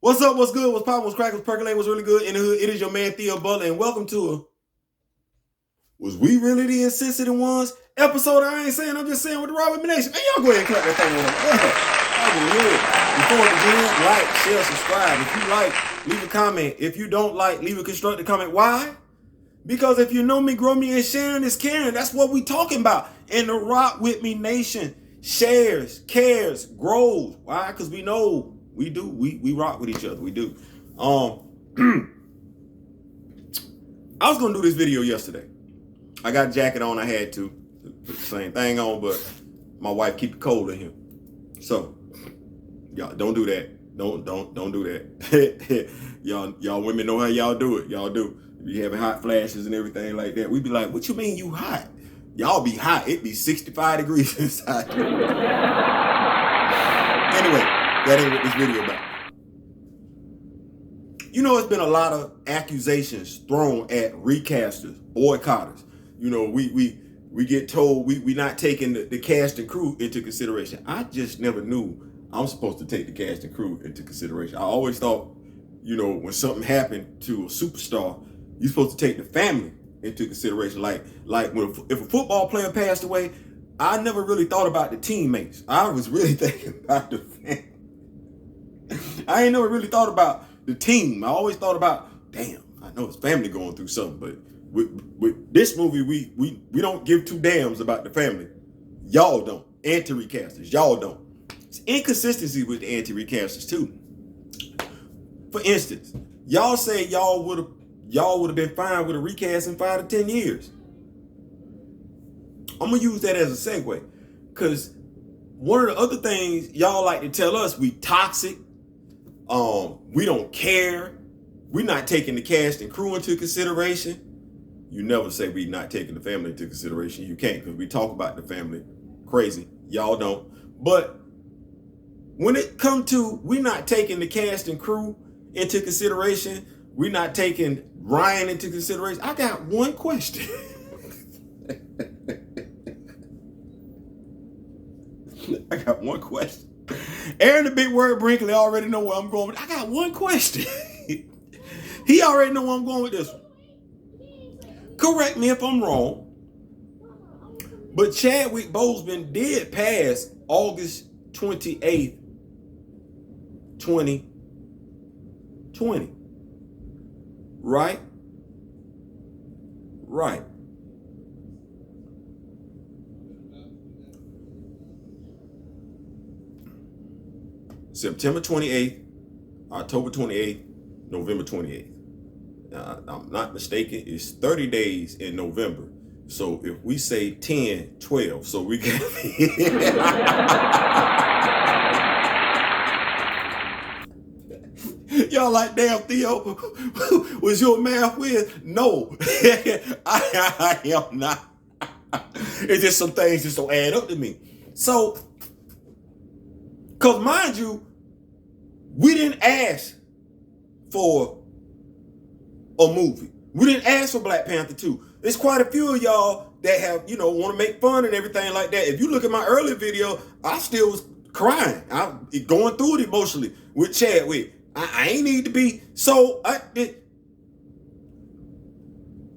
What's up? What's good? What's poppin'? What's crackin'? What's percolating? What's really good in the hood? It is your man Theo Butler, and welcome to a Was We Really the Insensitive Ones episode. I ain't saying, I'm just saying with the Robert Nation. Hey, y'all go ahead and clap that thing on. Before we begin, like, share, subscribe. If you like, leave a comment. If you don't like, leave a constructive comment. Why? Because if you know me, grow me, and sharing is caring. That's what we talking about. And the Rock With Me Nation shares, cares, grows. Why? Because we know we do. We rock with each other. We do. I was gonna do this video yesterday. I got a jacket on. I had to put the same thing on, but my wife keep it cold in here. So y'all don't do that. Don't do that. y'all women know how y'all do it. Y'all do. Be having hot flashes and everything like that. We be like, what you mean you hot? Y'all be hot. It be 65 degrees inside. Anyway, that ain't what this video about. You know, it's been a lot of accusations thrown at recasters, boycotters. You know, we get told we not taking the cast and crew into consideration. I just never knew I'm supposed to take the cast and crew into consideration. I always thought, you know, when something happened to a superstar, you're supposed to take the family into consideration. Like when if a football player passed away, I never really thought about the teammates. I was really thinking about the family. I ain't never really thought about the team. I always thought about, damn, I know his family going through something, but with this movie, we don't give two damns about the family. Y'all don't. Anti-recasters, y'all don't. It's inconsistency with the anti-recasters too. For instance, y'all say y'all would have been fine with a recast in 5 to 10 years. I'm gonna use that as a segue, because one of the other things y'all like to tell us, we toxic, we don't care, we're not taking the cast and crew into consideration. You never say we not taking the family into consideration. You can't, because we talk about the family crazy. Y'all don't. But when it comes to we not taking the cast and crew into consideration, we're not taking Ryan into consideration, I got one question. I got one question. Aaron the Big Word Brinkley already know where I'm going with. I got one question. He already know where I'm going with this one. Correct me if I'm wrong, but Chadwick Boseman did pass August 28th, 2020. Right? Right. September 28th, October 28th, November 28th. I'm not mistaken, it's 30 days in November. So if we say 10, 12, so we got y'all like, damn, Theo, was your math with? No, I am not. It's just some things just don't add up to me. So, because mind you, we didn't ask for a movie. We didn't ask for Black Panther 2. There's quite a few of y'all that have, you know, want to make fun and everything like that. If you look at my earlier video, I still was crying. I'm going through it emotionally with Chadwick. I ain't need to be. So,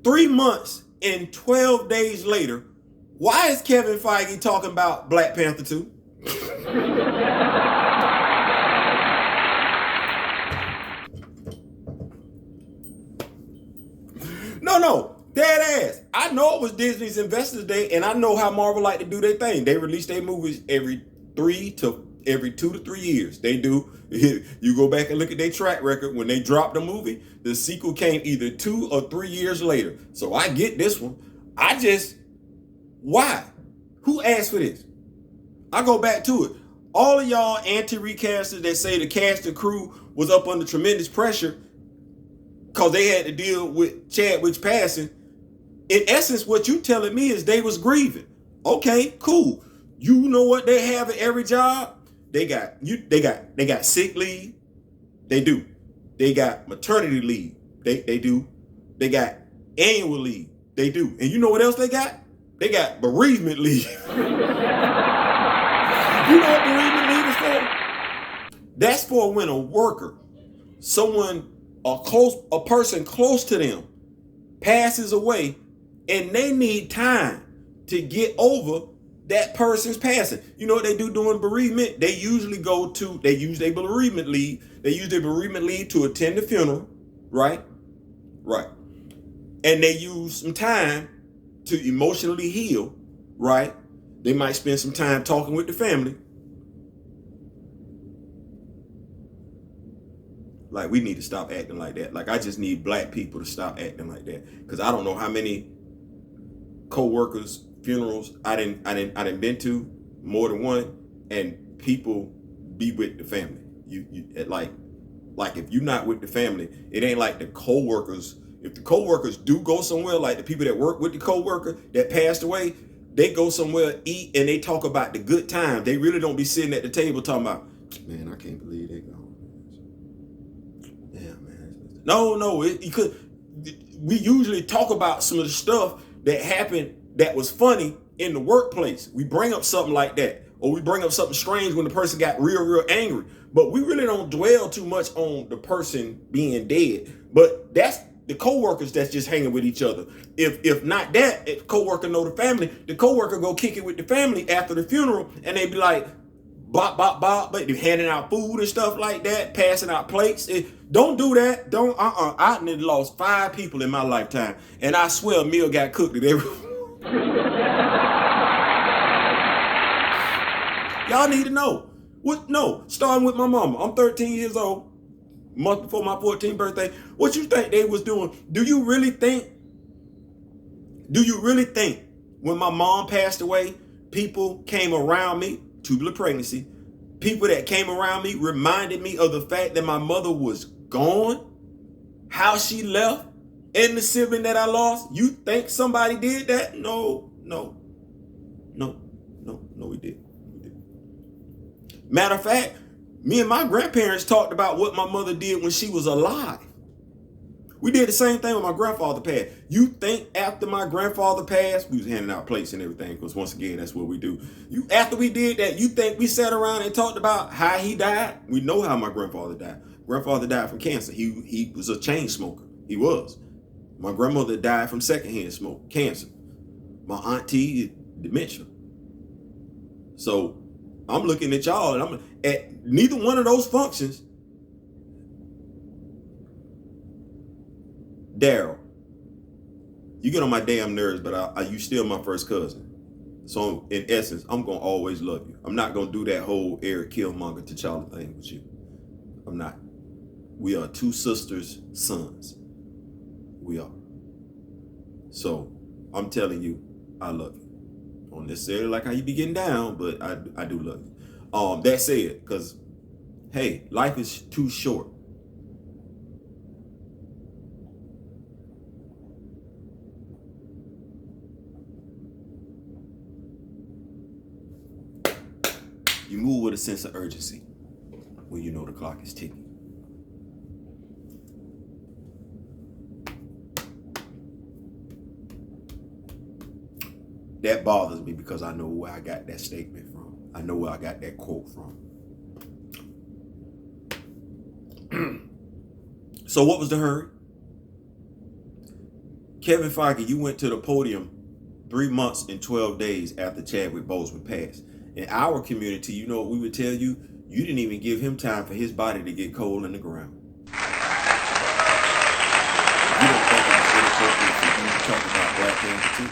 3 months and 12 days later, why is Kevin Feige talking about Black Panther 2? No, dead ass. I know it was Disney's Investors Day, and I know how Marvel like to do their thing. They release their movies every 2 to 3 years. They do. You go back and look at their track record. When they dropped a movie, the sequel came either 2 or 3 years later. So I get this one. Why? Who asked for this? I go back to it. All of y'all anti-recasters that say the cast and crew was up under tremendous pressure because they had to deal with Chadwick's passing. In essence, what you telling me is they was grieving. Okay, cool. You know what they have at every job? They got sick leave. They do. They got maternity leave. They do. They got annual leave. They do. And you know what else they got? They got bereavement leave. You know what bereavement leave is for? That's for when a worker a person close to them passes away and they need time to get over that person's passing. You know what they do during bereavement? They usually use their bereavement leave. They use their bereavement leave to attend the funeral, right? Right. And they use some time to emotionally heal, right? They might spend some time talking with the family. Like, we need to stop acting like that. Like, I just need black people to stop acting like that. Because I don't know how many co-workers' funerals I didn't been to, more than one, and people be with the family. You like if you're not with the family, it ain't like the co-workers. If the co-workers do go somewhere, like the people that work with the co-worker that passed away, they go somewhere, eat, and they talk about the good time. They really don't be sitting at the table talking about, man, I can't believe they gone. Yeah, man. No, we usually talk about some of the stuff that happened that was funny in the workplace. We bring up something like that, or we bring up something strange when the person got real angry. But we really don't dwell too much on the person being dead. But that's the co-workers that's just hanging with each other. If not that, if co-worker know the family, the co-worker go kick it with the family after the funeral, and they be like, bop, bop, bop, but they're handing out food and stuff like that, passing out plates. Don't do that. I lost 5 people in my lifetime, and I swear a meal got cooked at every. Y'all need to know. No, starting with my mama. I'm 13 years old, month before my 14th birthday. What you think they was doing? Do you really think when my mom passed away, people came around me, tubular pregnancy, people that came around me reminded me of the fact that my mother was gone, how she left, and the sibling that I lost? You think somebody did that? No, we didn't. Matter of fact, me and my grandparents talked about what my mother did when she was alive. We did the same thing when my grandfather passed. You think after my grandfather passed, we was handing out plates and everything, because once again, that's what we do. After we did that, you think we sat around and talked about how he died? We know how my grandfather died. Grandfather died from cancer. He was a chain smoker. He was. My grandmother died from secondhand smoke, cancer. My auntie, dementia. So I'm looking at y'all, and I'm at neither one of those functions. Daryl, you get on my damn nerves, but you still my first cousin. So in essence, I'm gonna always love you. I'm not gonna do that whole Eric Killmonger T'Challa thing with you. I'm not. We are 2 sisters' sons. We are. So I'm telling you, I love you. Don't necessarily like how you be getting down, but I do love you. That said, because hey, life is too short. You move with a sense of urgency when you know the clock is ticking. That bothers me because I know where I got that statement from. I know where I got that quote from. So what was the hurry? Kevin Feige, you went to the podium 3 months and 12 days after Chadwick Boseman passed. In our community, you know what we would tell you? You didn't even give him time for his body to get cold in the ground. You don't think it was inappropriate for you to talk about Black Panther too?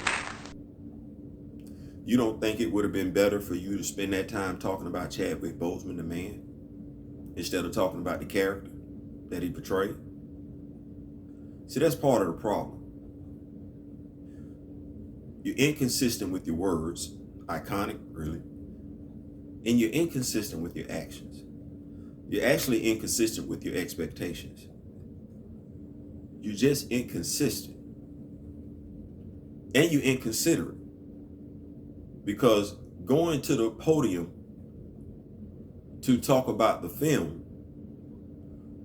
You don't think it would have been better for you to spend that time talking about Chadwick Boseman, the man, instead of talking about the character that he portrayed? See, that's part of the problem. You're inconsistent with your words, iconic, really, and you're inconsistent with your actions. You're actually inconsistent with your expectations. You're just inconsistent. And you're inconsiderate. Because going to the podium to talk about the film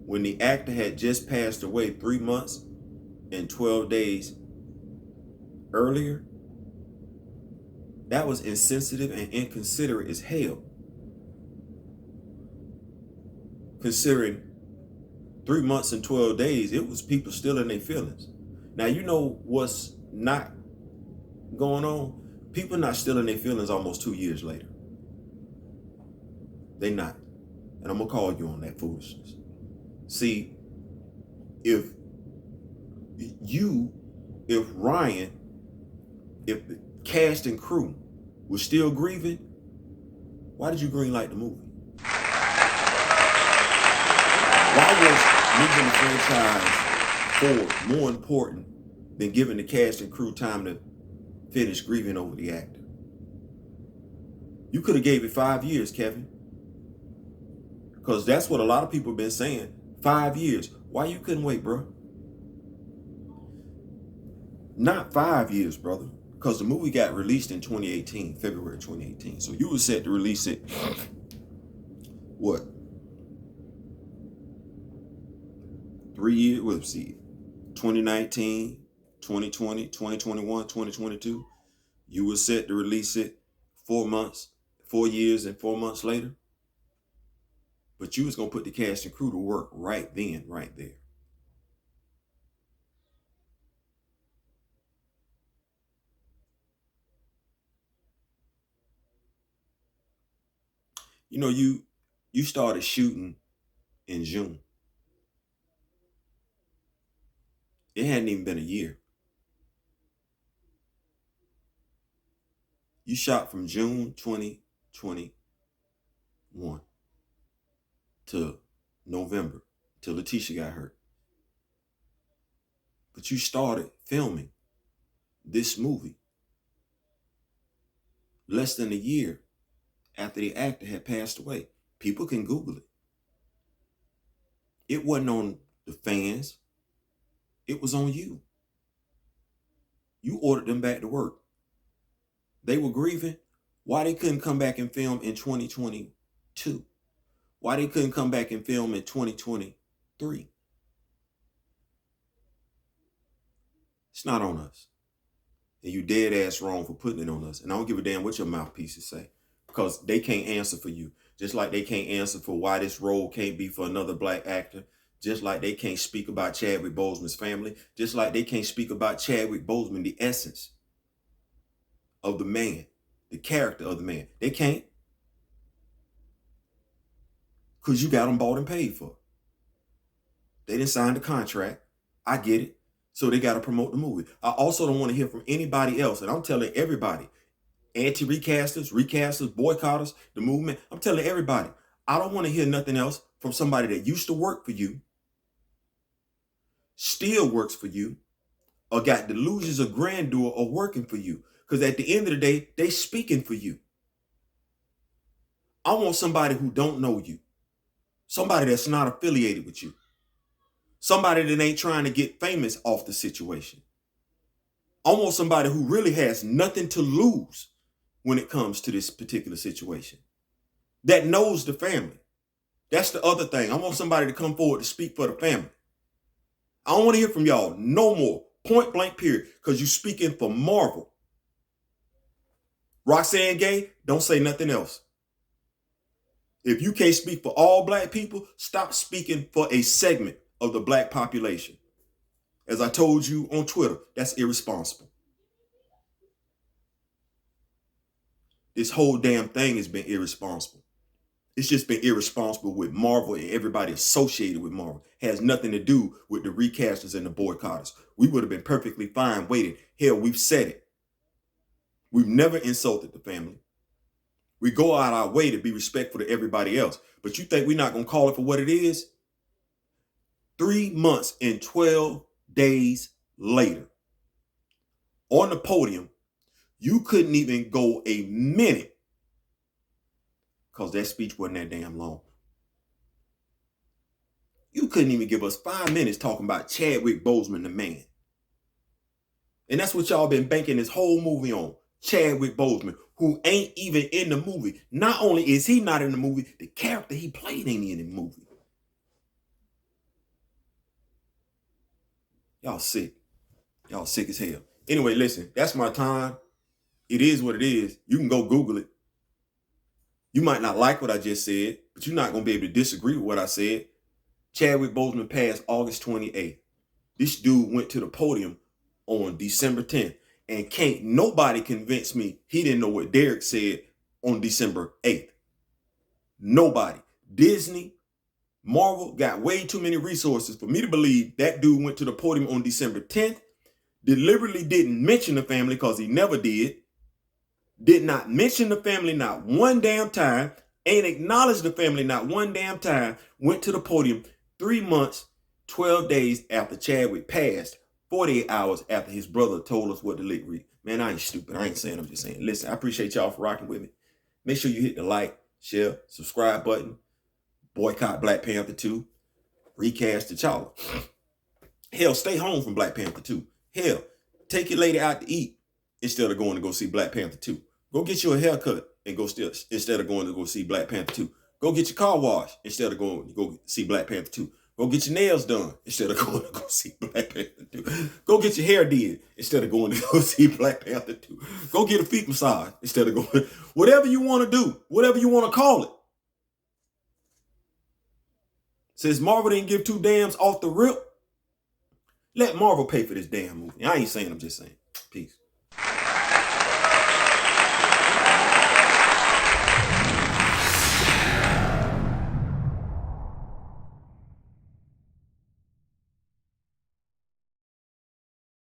when the actor had just passed away 3 months and 12 days earlier, that was insensitive and inconsiderate as hell. Considering 3 months and 12 days, it was people still in their feelings. Now, you know what's not going on? People not still in their feelings almost 2 years later. They not. And I'm going to call you on that foolishness. See, if Ryan, if the cast and crew was still grieving, why did you greenlight the movie? Why was moving the franchise forward more important than giving the cast and crew time to finish grieving over the actor? You could have gave it 5 years, Kevin. Because that's what a lot of people have been saying. 5 years. Why you couldn't wait, bro? Not 5 years, brother. Because the movie got released in 2018, February 2018. So you were set to release it, what? 3 years, let's see, 2019, 2020, 2021, 2022. You were set to release it 4 years and 4 months later. But you was going to put the cast and crew to work right then, right there. You know, you started shooting in June. It hadn't even been a year. You shot from June 2021 to November, till Letitia got hurt. But you started filming this movie less than a year after the actor had passed away. People can Google it. It wasn't on the fans. It was on you. You ordered them back to work. They were grieving. Why they couldn't come back and film in 2022? Why they couldn't come back and film in 2023? It's not on us. And you dead ass wrong for putting it on us. And I don't give a damn what your mouthpieces say, because they can't answer for you. Just like they can't answer for why this role can't be for another black actor. Just like they can't speak about Chadwick Boseman's family. Just like they can't speak about Chadwick Boseman, the essence of the man, the character of the man. They can't. Because you got them bought and paid for. They didn't sign the contract. I get it. So they got to promote the movie. I also don't want to hear from anybody else. And I'm telling everybody, anti-recasters, boycotters, the movement. I'm telling everybody, I don't want to hear nothing else from somebody that used to work for you, still works for you, or got delusions of grandeur of working for you. Because at the end of the day, they speaking for you. I want somebody who don't know you. Somebody that's not affiliated with you. Somebody that ain't trying to get famous off the situation. I want somebody who really has nothing to lose when it comes to this particular situation. That knows the family. That's the other thing. I want somebody to come forward to speak for the family. I don't want to hear from y'all no more. Point blank period. Because you speaking for Marvel. Roxanne Gay, don't say nothing else. If you can't speak for all black people, stop speaking for a segment of the black population. As I told you on Twitter, that's irresponsible. This whole damn thing has been irresponsible. It's just been irresponsible with Marvel and everybody associated with Marvel. It has nothing to do with the recasters and the boycotters. We would have been perfectly fine waiting. Hell, we've said it. We've never insulted the family. We go out our way to be respectful to everybody else. But you think we're not going to call it for what it is? 3 months and 12 days later, on the podium, you couldn't even go a minute because that speech wasn't that damn long. You couldn't even give us 5 minutes talking about Chadwick Boseman, the man. And that's what y'all been banking this whole movie on. Chadwick Boseman, who ain't even in the movie. Not only is he not in the movie, the character he played ain't in the movie. Y'all sick. Y'all sick as hell. Anyway, listen, that's my time. It is what it is. You can go Google it. You might not like what I just said, but you're not going to be able to disagree with what I said. Chadwick Boseman passed August 28th. This dude went to the podium on December 10th. And can't nobody convince me he didn't know what Derek said on December 8th. Nobody. Disney, Marvel got way too many resources for me to believe that dude went to the podium on December 10th, deliberately didn't mention the family because he never did not mention the family not one damn time, ain't acknowledged the family not one damn time, went to the podium 3 months, 12 days after Chadwick passed, 48 hours after his brother told us what the lick read. Man, I ain't stupid. I ain't saying, I'm just saying. Listen, I appreciate y'all for rocking with me. Make sure you hit the like, share, subscribe button. Boycott Black Panther 2. Recast T'Challa. Hell, stay home from Black Panther 2. Hell, take your lady out to eat instead of going to go see Black Panther 2. Go get you a haircut and instead of going to go see Black Panther 2. Go get your car washed instead of going to go see Black Panther 2. Go get your nails done instead of going to go see Black Panther 2. Go get your hair did instead of going to go see Black Panther 2. Go get a feet massage instead of going. Whatever you want to do, whatever you want to call it. Since Marvel didn't give two dams off the rip, let Marvel pay for this damn movie. I ain't saying, I'm just saying. Peace.